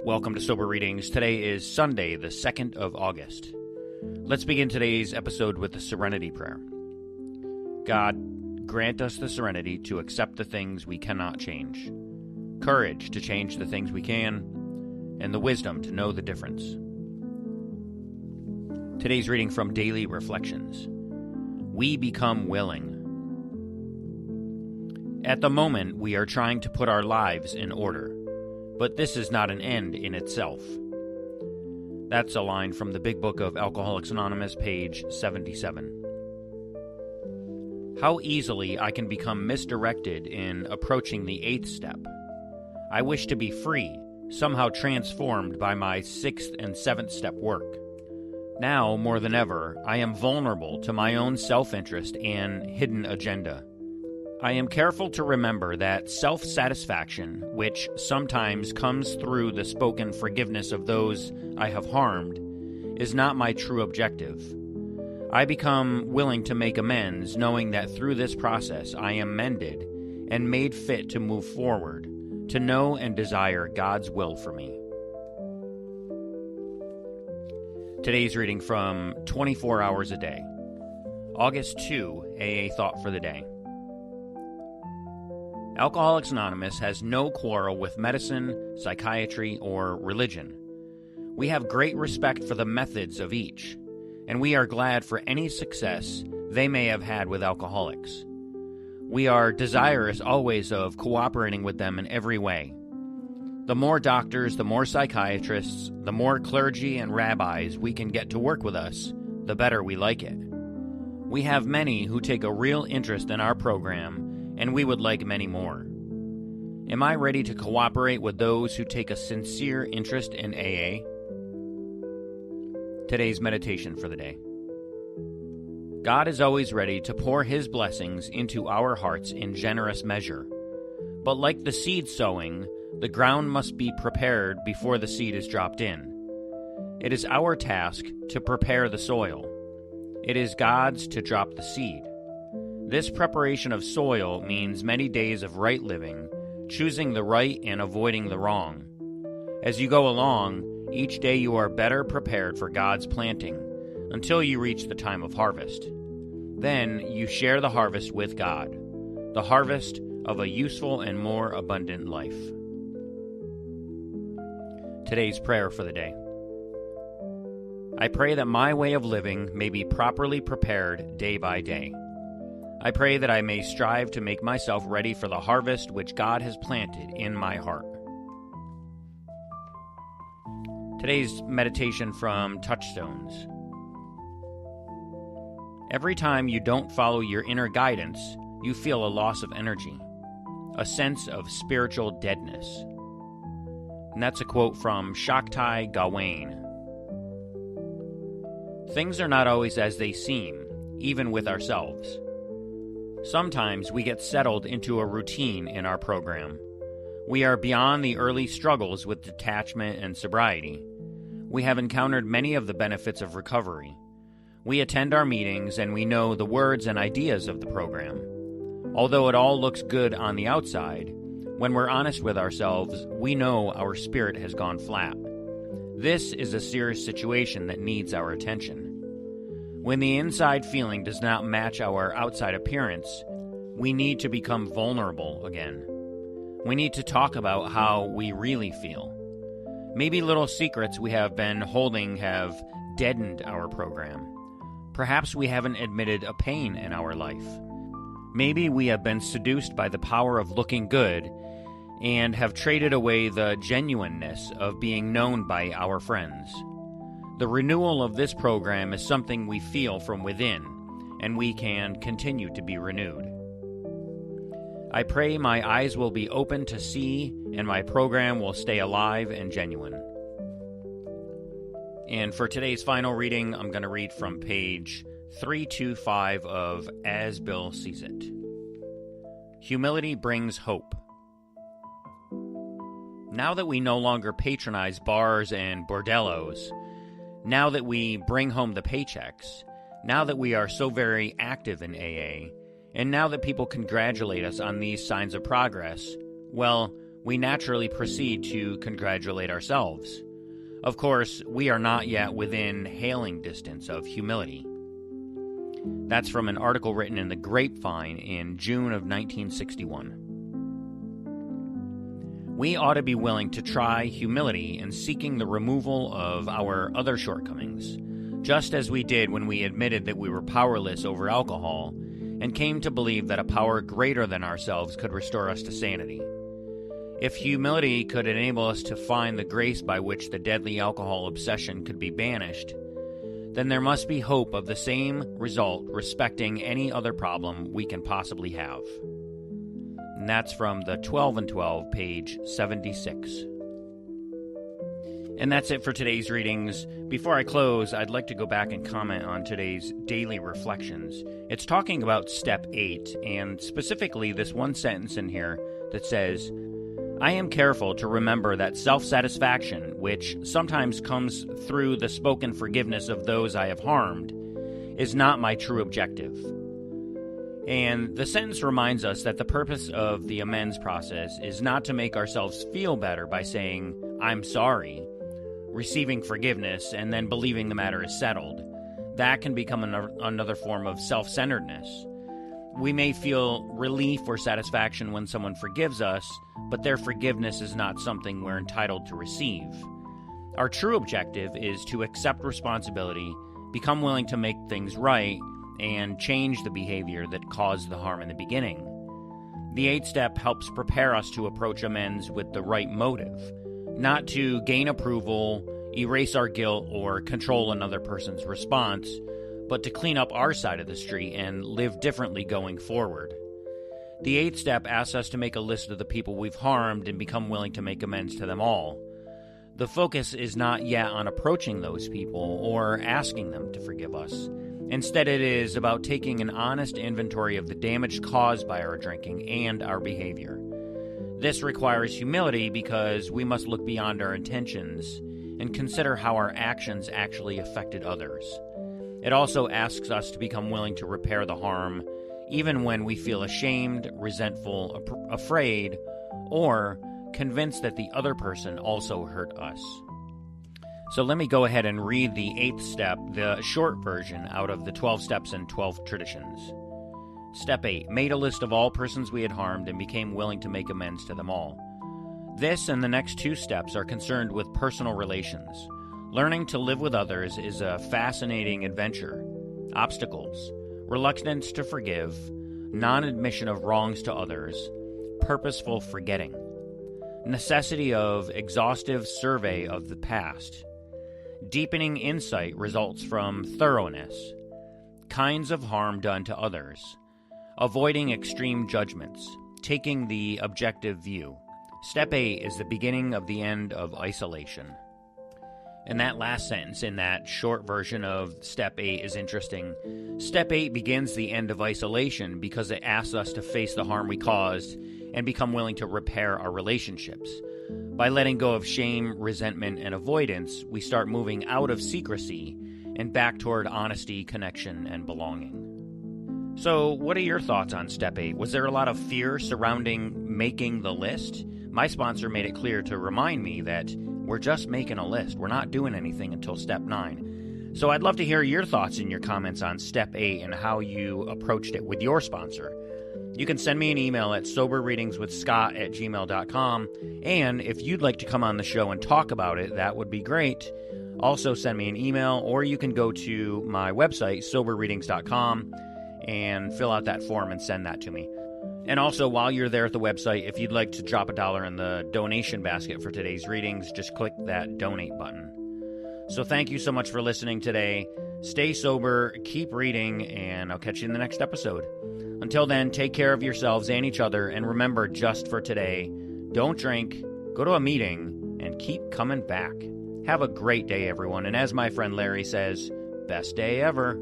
Welcome to Sober Readings. Today is Sunday, the 2nd of August. Let's begin today's episode with the Serenity Prayer. God, grant us the serenity to accept the things we cannot change, courage to change the things we can, and the wisdom to know the difference. Today's reading from Daily Reflections. We become willing. At the moment, we are trying to put our lives in order. But this is not an end in itself. That's a line from the Big Book of Alcoholics Anonymous, page 77. How easily I can become misdirected in approaching the 8th step. I wish to be free, somehow transformed by my 6th and 7th step work. Now, more than ever, I am vulnerable to my own self-interest and hidden agenda. I am careful to remember that self-satisfaction, which sometimes comes through the spoken forgiveness of those I have harmed, is not my true objective. I become willing to make amends, knowing that through this process I am mended and made fit to move forward, to know and desire God's will for me. Today's reading from 24 Hours a Day. August 2, AA Thought for the Day. Alcoholics Anonymous has no quarrel with medicine, psychiatry, or religion. We have great respect for the methods of each, and we are glad for any success they may have had with alcoholics. We are desirous always of cooperating with them in every way. The more doctors, the more psychiatrists, the more clergy and rabbis we can get to work with us, the better we like it. We have many who take a real interest in our program, and we would like many more. Am I ready to cooperate with those who take a sincere interest in AA? Today's meditation for the day. God is always ready to pour His blessings into our hearts in generous measure. But like the seed sowing, the ground must be prepared before the seed is dropped in. It is our task to prepare the soil. It is God's to drop the seed. This preparation of soil means many days of right living, choosing the right and avoiding the wrong. As you go along, each day you are better prepared for God's planting, until you reach the time of harvest. Then you share the harvest with God, the harvest of a useful and more abundant life. Today's prayer for the day. I pray that my way of living may be properly prepared day by day. I pray that I may strive to make myself ready for the harvest which God has planted in my heart. Today's meditation from Touchstones. Every time you don't follow your inner guidance, you feel a loss of energy, a sense of spiritual deadness. And that's a quote from Shakti Gawain. Things are not always as they seem, even with ourselves. Sometimes we get settled into a routine in our program. We are beyond the early struggles with detachment and sobriety. We have encountered many of the benefits of recovery. We attend our meetings and we know the words and ideas of the program. Although it all looks good on the outside, when we're honest with ourselves, we know our spirit has gone flat. This is a serious situation that needs our attention. When the inside feeling does not match our outside appearance, we need to become vulnerable again. We need to talk about how we really feel. Maybe little secrets we have been holding have deadened our program. Perhaps we haven't admitted a pain in our life. Maybe we have been seduced by the power of looking good and have traded away the genuineness of being known by our friends. The renewal of this program is something we feel from within, and we can continue to be renewed. I pray my eyes will be open to see, and my program will stay alive and genuine. And for today's final reading, I'm going to read from page 325 of As Bill Sees It. Humility brings hope. Now that we no longer patronize bars and bordellos, now that we bring home the paychecks, now that we are so very active in AA, and now that people congratulate us on these signs of progress, well, we naturally proceed to congratulate ourselves. Of course, we are not yet within hailing distance of humility. That's from an article written in the Grapevine in June of 1961. We ought to be willing to try humility in seeking the removal of our other shortcomings, just as we did when we admitted that we were powerless over alcohol and came to believe that a power greater than ourselves could restore us to sanity. If humility could enable us to find the grace by which the deadly alcohol obsession could be banished, then there must be hope of the same result respecting any other problem we can possibly have. And that's from the 12 and 12, page 76. And that's it for today's readings. Before I close, I'd like to go back and comment on today's daily reflections. It's talking about step 8, and specifically this one sentence in here that says, I am careful to remember that self-satisfaction, which sometimes comes through the spoken forgiveness of those I have harmed, is not my true objective. And the sentence reminds us that the purpose of the amends process is not to make ourselves feel better by saying, I'm sorry, receiving forgiveness, and then believing the matter is settled. That can become another form of self-centeredness. We may feel relief or satisfaction when someone forgives us, but their forgiveness is not something we're entitled to receive. Our true objective is to accept responsibility, become willing to make things right, and change the behavior that caused the harm in the beginning. The 8th step helps prepare us to approach amends with the right motive, not to gain approval, erase our guilt, or control another person's response, but to clean up our side of the street and live differently going forward. The 8th step asks us to make a list of the people we've harmed and become willing to make amends to them all. The focus is not yet on approaching those people or asking them to forgive us. Instead, it is about taking an honest inventory of the damage caused by our drinking and our behavior. This requires humility because we must look beyond our intentions and consider how our actions actually affected others. It also asks us to become willing to repair the harm, even when we feel ashamed, resentful, afraid, or convinced that the other person also hurt us. So let me go ahead and read the 8th step, the short version, out of the 12 steps and 12 traditions. Step 8, made a list of all persons we had harmed and became willing to make amends to them all. This and the next 2 steps are concerned with personal relations. Learning to live with others is a fascinating adventure. Obstacles, reluctance to forgive, non-admission of wrongs to others, purposeful forgetting, necessity of exhaustive survey of the past, deepening insight results from thoroughness, kinds of harm done to others, avoiding extreme judgments, taking the objective view. Step 8 is the beginning of the end of isolation. And that last sentence in that short version of Step 8 is interesting. Step 8 begins the end of isolation because it asks us to face the harm we caused and become willing to repair our relationships. By letting go of shame, resentment, and avoidance, we start moving out of secrecy and back toward honesty, connection, and belonging. So, what are your thoughts on Step 8? Was there a lot of fear surrounding making the list? My sponsor made it clear to remind me that we're just making a list. We're not doing anything until Step 9. So I'd love to hear your thoughts in your comments on Step 8 and how you approached it with your sponsor. You can send me an email at soberreadingswithscott@gmail.com, and if you'd like to come on the show and talk about it, that would be great. Also send me an email, or you can go to my website, soberreadings.com, and fill out that form and send that to me. And also, while you're there at the website, if you'd like to drop $1 in the donation basket for today's readings, just click that donate button. So thank you so much for listening today. Stay sober, keep reading, and I'll catch you in the next episode. Until then, take care of yourselves and each other, and remember, just for today, don't drink, go to a meeting, and keep coming back. Have a great day, everyone, and as my friend Larry says, best day ever.